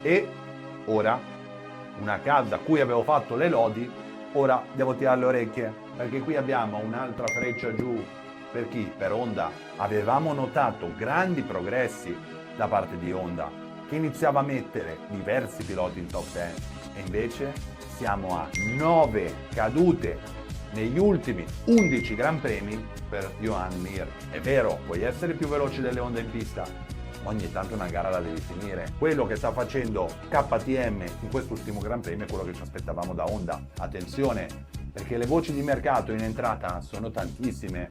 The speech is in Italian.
E ora, una casa a cui avevo fatto le lodi, ora devo tirare le orecchie, perché qui abbiamo un'altra freccia giù. Per chi? Per Honda. Avevamo notato grandi progressi da parte di Honda, che iniziava a mettere diversi piloti in top 10, e invece siamo a 9 cadute negli ultimi 11 Gran Premi per Joan Mir. È vero, puoi essere più veloce delle Honda in pista, ma ogni tanto una gara la devi finire. Quello che sta facendo KTM in quest'ultimo Gran Premio è quello che ci aspettavamo da Honda. Attenzione, perché le voci di mercato in entrata sono tantissime.